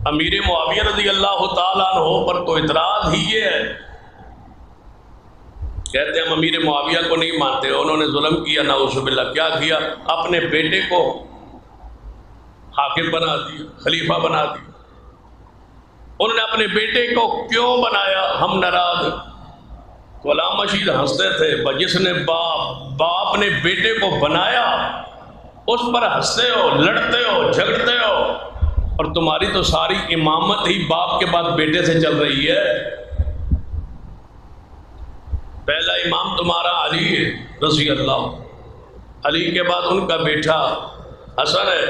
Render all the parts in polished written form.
امیر معاویہ رضی اللہ تعالیٰ عنہ پر تو اعتراض ہی یہ ہے، کہتے ہیں ہم امیر معاویہ کو نہیں مانتے، انہوں نے ظلم کیا، نعوذ باللہ۔ کیا کیا؟ اپنے بیٹے کو حاکم بنا دیا، خلیفہ بنا دیا۔ انہوں نے اپنے بیٹے کو کیوں بنایا؟ ہم ناراض۔ غلام مشید ہنستے تھے، جس نے باپ نے بیٹے کو بنایا اس پر ہنستے ہو، لڑتے ہو، جھگڑتے ہو، اور تمہاری تو ساری امامت ہی باپ کے بعد بیٹے سے چل رہی ہے۔ پہلا امام تمہارا علی ہے رضی اللہ، علی کے بعد ان کا بیٹا حسن ہے،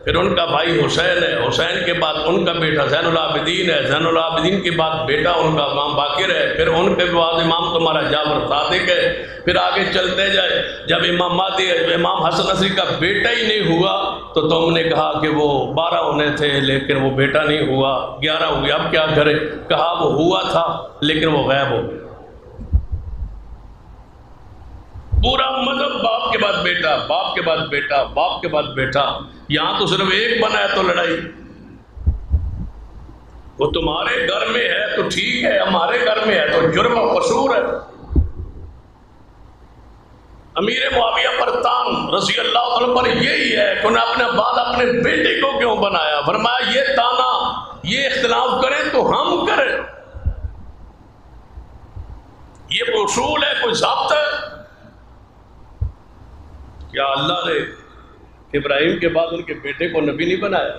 پھر ان کا بھائی حسین ہے، حسین کے بعد ان کا بیٹا زین العابدین ہے، زین العابدین کے بعد بیٹا ان کا امام باقر ہے، پھر ان کے بعد امام تمہارا جعفر صادق ہے، پھر آگے چلتے جائے۔ جب امام مہدی امام حسن عصری کا بیٹا ہی نہیں ہوا تو تم نے کہا کہ وہ 12 ہونے تھے لیکن وہ بیٹا نہیں ہوا، 11 ہو گیا، اب کیا کرے؟ کہا وہ ہوا تھا لیکن وہ غائب ہو گیا۔ پورا مذہب باپ کے بعد بیٹا، باپ کے بعد بیٹا، باپ کے بعد بیٹا۔ یہاں تو صرف ایک بنا ہے تو لڑائی۔ وہ تمہارے گھر میں ہے تو ٹھیک ہے، ہمارے گھر میں ہے تو جرم و قصور ہے۔ امیر معاویہ پر تان رضی اللہ عنہ پر یہی ہے کہ انہوں نے اپنے بعد اپنے بیٹے کو کیوں بنایا؟ فرمایا یہ تانا، یہ اختلاف کریں تو ہم کریں، یہ کوئی اصول ہے، کوئی ضابطہ ہے؟ کیا اللہ نے ابراہیم کے بعد ان کے بیٹے کو نبی نہیں بنایا؟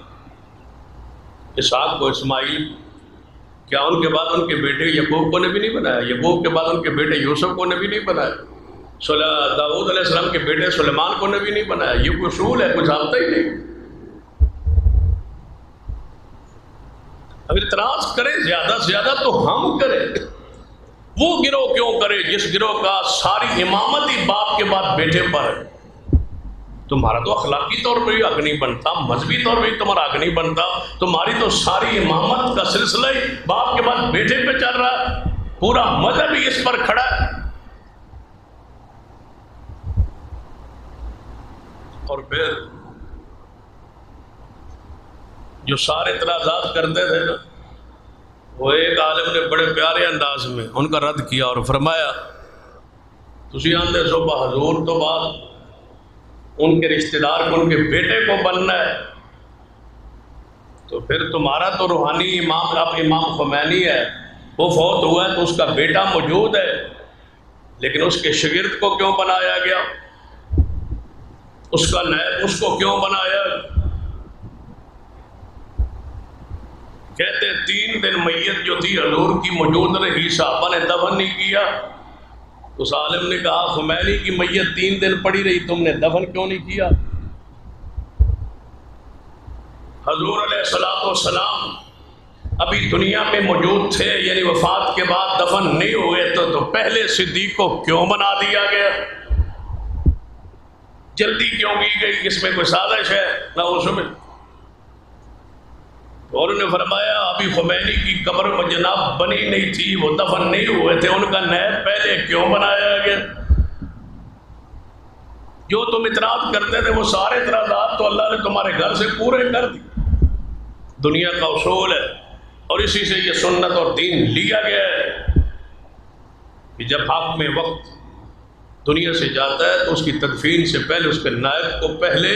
اسحاق کو اسماعیل، کیا ان کے بعد ان کے بیٹے یعقوب کو نبی نہیں بنایا؟ یعقوب کے بعد ان کے بیٹے یوسف کو نبی نہیں بنایا؟ داؤد علیہ السلام کے بیٹے سلیمان کو نبی نہیں بنایا؟ یہ کوئی اصول ہے، کوئی ضابطہ ہی نہیں۔ اگر اعتراض کریں زیادہ سے زیادہ تو ہم کریں، وہ گروہ کیوں کرے جس گروہ کا ساری امامت ہی باپ کے بعد بیٹے پر ہے؟ تمہارا تو اخلاقی طور پہ ہی حق نہیں بنتا، مذہبی طور پہ ہی تمہارا حق نہیں بنتا، تمہاری تو ساری امامت کا سلسلہ ہی باپ کے بعد بیٹے پہ چل رہا ہے، پورا مذہب ہی اس پر کھڑا ہے۔ اور پھر جو سارے اعتراضات کرتے تھے نا، وہ ایک عالم نے بڑے پیارے انداز میں ان کا رد کیا اور فرمایا تسی آندے سو بحضور تو بعد ان کے رشتہ دار کو ان کے بیٹے کو بننا ہے، تو پھر تمہارا تو روحانی امام اب امام خمینی ہے، وہ فوت ہوا ہے تو اس کا بیٹا موجود ہے، لیکن اس کے شاگرد کو کیوں بنایا گیا؟ اس کا نائب اس کو کیوں بنایا؟ کہتے 3 دن میت جو تھی حضور کی موجود رہی، صحابہ نے دفن نہیں کیا۔ اس عالم نے کہا خمینی کی میت 3 دن پڑی رہی، تم نے دفن کیوں نہیں کیا؟ حضور علیہ السلام ابھی دنیا میں موجود تھے، یعنی وفات کے بعد دفن نہیں ہوئے تو پہلے صدیق کو کیوں بنا دیا گیا؟ جلدی کیوں کی گئی؟ اس میں کوئی سازش ہے؟ نہ اس میں۔ اور انہوں نے فرمایا ابھی خمینی کی قبر میں جناب بنی نہیں تھی، وہ دفن نہیں ہوئے تھے، ان کا نائب پہلے کیوں بنایا گیا؟ جو تم اعتراض کرتے تھے وہ سارے اعتراضات تو اللہ نے تمہارے گھر سے پورے کر دی۔ دنیا کا اصول ہے اور اسی سے یہ سنت اور دین لیا گیا ہے کہ جب حاکم میں وقت دنیا سے جاتا ہے تو اس کی تدفین سے پہلے اس کے نائب کو پہلے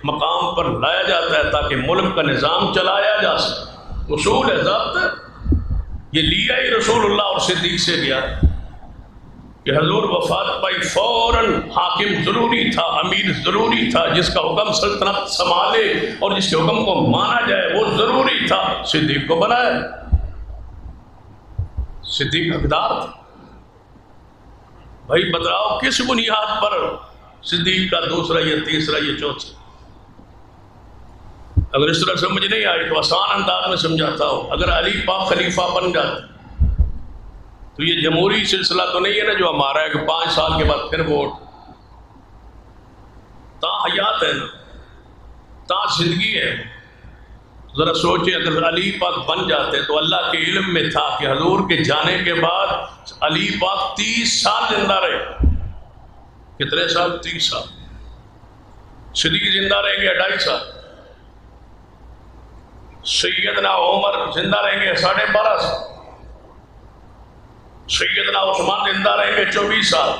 مقام پر لایا جاتا ہے تاکہ ملک کا نظام چلایا جا سکے۔ اصول ہے، ضابطہ، یہ لیا ہی رسول اللہ اور صدیق سے گیا کہ حضور وفات پائی فوراً حاکم ضروری تھا، امیر ضروری تھا، جس کا حکم سلطنت سنبھالے اور جس کے حکم کو مانا جائے وہ ضروری تھا، صدیق کو بنایا۔ صدیق حقدار تھا۔ بھائی بتلاؤ کس بنیاد پر صدیق کا دوسرا یا تیسرا یا چوتھا؟ اگر اس طرح سمجھ نہیں آئی تو آسان انداز میں سمجھاتا ہوں۔ اگر علی پاک خلیفہ بن جاتے تو یہ جمہوری سلسلہ تو نہیں ہے نا جو ہمارا ہے کہ 5 سال کے بعد پھر ووٹ، تا حیات ہے نا، تا زندگی ہے۔ ذرا سوچیں اگر علی پاک بن جاتے تو اللہ کے علم میں تھا کہ حضور کے جانے کے بعد علی پاک 30 سال زندہ رہے۔ کتنے سال؟ 30 سال۔ صدیق زندہ رہیں گے 2.5 سال۔ سیدنا عمر زندہ رہیں گے 12.5 سیدنا عثمان زندہ رہیں گے 24 سال.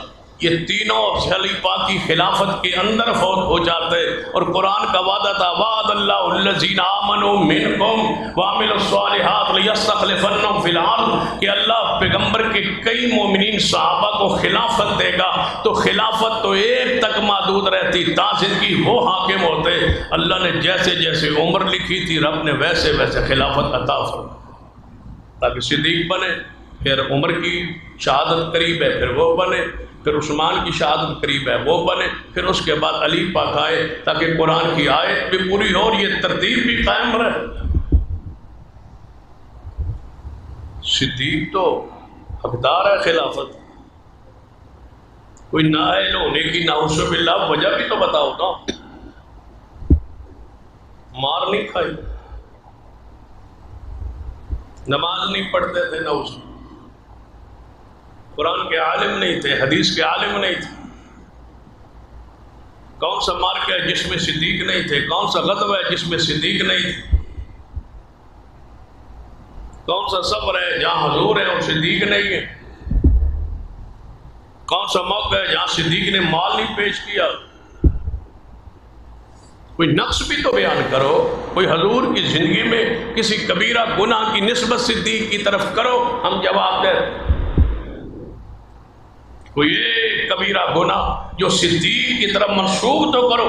یہ تینوں خلیفہ کی خلافت کے اندر فوت ہو جاتے. اور قرآن کا وعدہ تھا وعد اللہ الذین آمنوا منکم وعملوا الصالحات لیستخلفنہم فی الارض، کہ اللہ پیغمبر کے کئی مومنین صحابہ کو خلافت دے گا. تو خلافت تو ایک تک محدود رہتی، تا زندگی وہ حاکم ہوتے. اللہ نے جیسے جیسے عمر لکھی تھی رب نے ویسے ویسے خلافت عطا فرمائی تاکہ صدیق بنے. پھر عمر کی شہادت قریب ہے پھر وہ بنے، پھر عثمان کی شہادت قریب ہے وہ بنے، پھر اس کے بعد علی پاک آئے تاکہ قرآن کی آیت بھی پوری ہو اور یہ ترتیب بھی قائم رہے. صدیق تو حقدار ہے خلافت. کوئی نااہل ہونے کی نعوذ باللہ وجہ بھی تو بتاؤ نا. مار نہیں کھائی، نماز نہیں پڑھتے تھے، نعوذ، قرآن کے عالم نہیں تھے، حدیث کے عالم نہیں تھے. کون سا مارکہ ہے جس میں صدیق نہیں تھے؟ کون سا غزوہ ہے جس میں صدیق نہیں تھے؟ کون سا سفر ہے جہاں حضور ہے اور صدیق نہیں ہے؟ کون سا موقع ہے جہاں صدیق نے مال نہیں پیش کیا؟ کوئی نقص بھی تو بیان کرو. کوئی حضور کی زندگی میں کسی کبیرہ گناہ کی نسبت صدیق کی طرف کرو، ہم جواب دیں. کوئی ایک کبیرہ گناہ جو صدیق کی طرف منسوب تو کرو.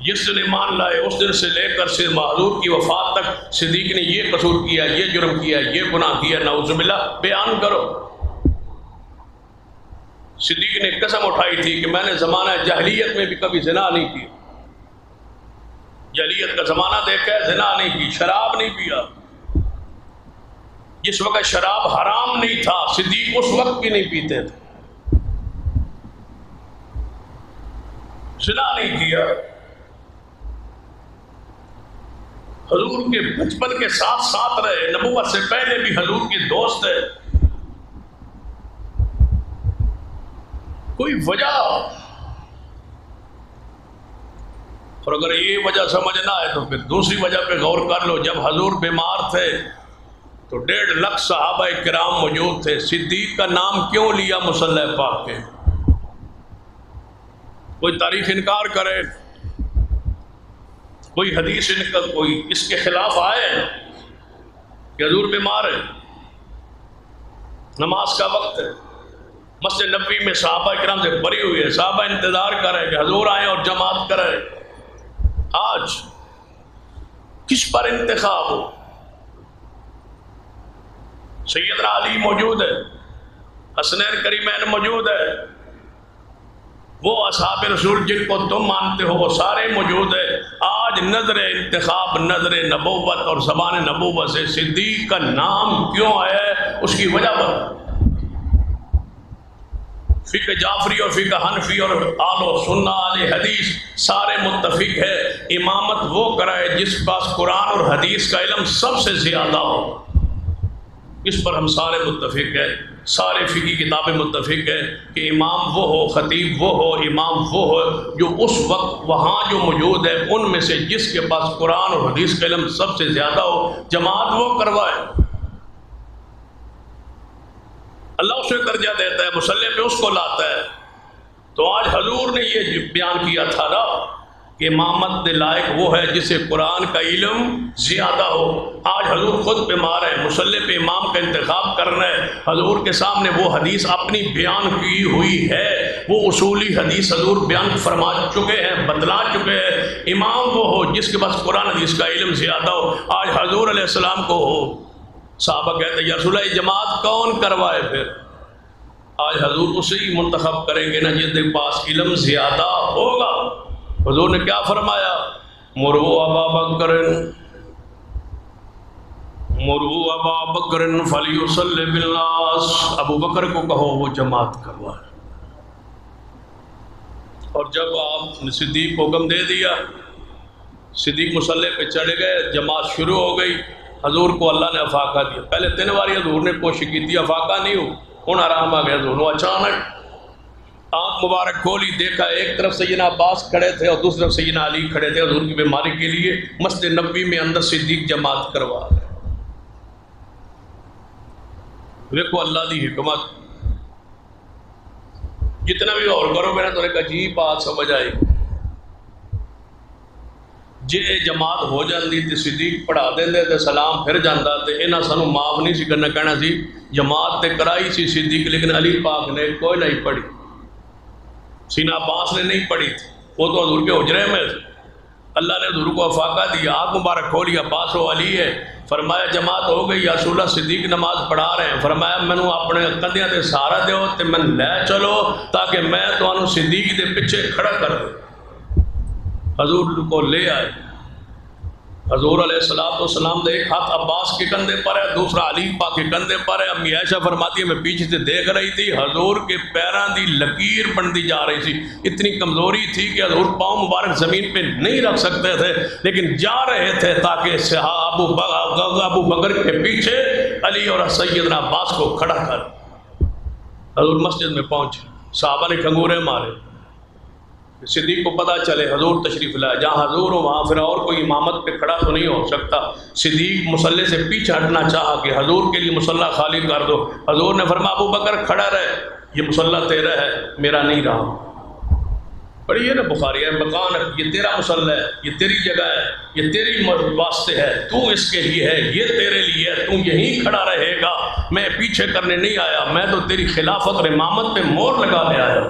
جس دن ایمان لائے اس دن سے لے کر سے حضور کی وفات تک صدیق نے یہ قصور کیا، یہ جرم کیا، یہ گناہ کیا، نعوذ باللہ، بیان کرو. صدیق نے قسم اٹھائی تھی کہ میں نے زمانہ جاہلیت میں بھی کبھی زنا نہیں کی. جاہلیت کا زمانہ دیکھا ہے، زنا نہیں کی، شراب نہیں پیا. جس وقت شراب حرام نہیں تھا صدیق اس وقت بھی نہیں پیتے تھے. زنا نہیں کیا. حضور کے بچپن کے ساتھ ساتھ رہے، نبوت سے پہلے بھی حضور کے دوست ہے. کوئی وجہ، اور اگر یہ وجہ سمجھنا ہے تو پھر دوسری وجہ پہ غور کر لو. جب حضور بیمار تھے تو 1.5 لاکھ صحابہ کرام موجود تھے. صدیق کا نام کیوں لیا مصلی پاک کے؟ کوئی تاریخ انکار کرے، کوئی حدیث کوئی اس کے خلاف آئے کہ حضور بیمار ہے، نماز کا وقت ہے، مسجد نبوی میں صحابہ کرام سے بری ہوئی ہے، صحابہ انتظار کریں کہ حضور آئیں اور جماعت کریں. آج کس پر انتخاب ہو؟ سیدنا علی موجود ہے، حسنین کریمین موجود ہے، وہ اصحاب رسول جن کو تم مانتے ہو وہ سارے موجود ہیں. آج نظر انتخاب، نظر نبوت اور زبان نبوت سے صدیق کا نام کیوں آیا ہے اس کی وجہ پر فقہ جعفری اور فقہ حنفی اور آل و سنہ آل حدیث سارے متفق ہے امامت وہ کرائے جس پاس قرآن اور حدیث کا علم سب سے زیادہ ہو. اس پر ہم سارے متفق ہیں، سارے فقہی کتابیں متفق ہیں کہ امام وہ ہو، خطیب وہ ہو، امام وہ ہو جو اس وقت وہاں جو موجود ہے ان میں سے جس کے پاس قرآن اور حدیث کا علم سب سے زیادہ ہو. جماعت وہ کروائے. اللہ اسے درجہ دیتا ہے، مصلی پہ اس کو لاتا ہے. تو آج حضور نے یہ بیان کیا تھا نا کہ امامت لائق وہ ہے جسے قرآن کا علم زیادہ ہو. آج حضور خود بیمار ہے، مصلی پہ امام کا انتخاب کرنا ہے. حضور کے سامنے وہ حدیث اپنی بیان کی ہوئی ہے، وہ اصولی حدیث حضور بیان فرما چکے ہیں، بتلا چکے ہیں. امام وہ ہو جس کے پاس قرآن حدیث کا علم زیادہ ہو. آج حضور علیہ السلام کو ہو، صحابہ کہتے ہیں یا رسول اللہ جماعت کون کروائے؟ پھر آج حضور اسے ہی منتخب کریں گے نا جس کے پاس علم زیادہ ہوگا. حضور نے کیا فرمایا؟ مرو ابا بکر، مرو ابا بکر فلیصلی بالناس، ابو بکر کو کہو وہ جماعت کروائے. اور جب آپ نے صدیق کو حکم دے دیا، صدیق مصلی پہ چڑھ گئے، جماعت شروع ہو گئی. حضور کو اللہ نے افاقہ دیا. پہلے 3 بار حضور نے کوشش کی تھی، افاقہ نہیں ہو، ہوں آرام آ گیا. دونوں اچانک آنکھ مبارک کھولی، دیکھا ایک طرف سیدنا عباس کھڑے تھے اور دوسری طرف سیدنا علی کھڑے تھے حضور کی بیماری کے لیے مسجد نبوی میں اندر صدیق جماعت کروا رہے۔ دیکھو اللہ دی حکمت، جتنا بھی اور کرو گے نا تو ایک عجیب بات سمجھ آئے گی۔ جے جماعت ہو جاندی تے صدیق پڑھا دیندے تے سلام پھر جاندا تے انہاں سانو معاف نہیں سی کرنا، کہنا سی جماعت تے کرائی سی صدیق لیکن علی پاک نے کوئی نہیں پڑھی، سیدنا عباس نے نہیں پڑھی تھی، وہ تو حضور کے حجرے میں تھے۔ اللہ نے حضور کو افاقہ دیا، آنکھ مبارک کھولی، عباس و علی ہے، فرمایا جماعت ہو گئی، یا رسول اللہ صدیق نماز پڑھا رہے ہیں، فرمایا مینوں اپنے کندھیاں تے سہارا دیو تے میں لے چلو تاکہ میں تانوں صدیق دے پیچھے کھڑا کر دوں۔ حضور کو لے آئے، حضور علیہ السلام دے ایک ہاتھ عباس کے کندھے پر ہے، دوسرا علی پاک کے کندھے پر ہے۔ امی عائشہ فرماتی ہے میں پیچھے سے دیکھ رہی تھی، حضور کے پیران دی لکیر بنتی جا رہی تھی، اتنی کمزوری تھی کہ حضور پاؤں مبارک زمین پہ نہیں رکھ سکتے تھے لیکن جا رہے تھے تاکہ ابو بکر کے پیچھے علی اور سیدنا عباس کو کھڑا کر۔ حضور مسجد میں پہنچے، صحابہ نے کھنگورے مارے، صدیق کو پتہ چلے حضور تشریف لائے، جہاں حضور ہو وہاں پھر اور کوئی امامت پہ کھڑا تو نہیں ہو سکتا۔ صدیق مصلی سے پیچھے ہٹنا چاہا کہ حضور کے لیے مصلی خالی کر دو، حضور نے فرمایا ابو بکر کھڑا رہے، یہ مصلی تیرا ہے میرا نہیں رہا۔ پڑھی ہے نا بخاری ہے، مکان یہ تیرا مصلی ہے، یہ تیری جگہ ہے، یہ تیری واسطے ہے، تو اس کے لیے ہے، یہ تیرے لیے ہے، تو یہیں کھڑا رہے گا، میں پیچھے کرنے نہیں آیا، میں تو تیری خلافت اور امامت پہ مور لگا لے آیا۔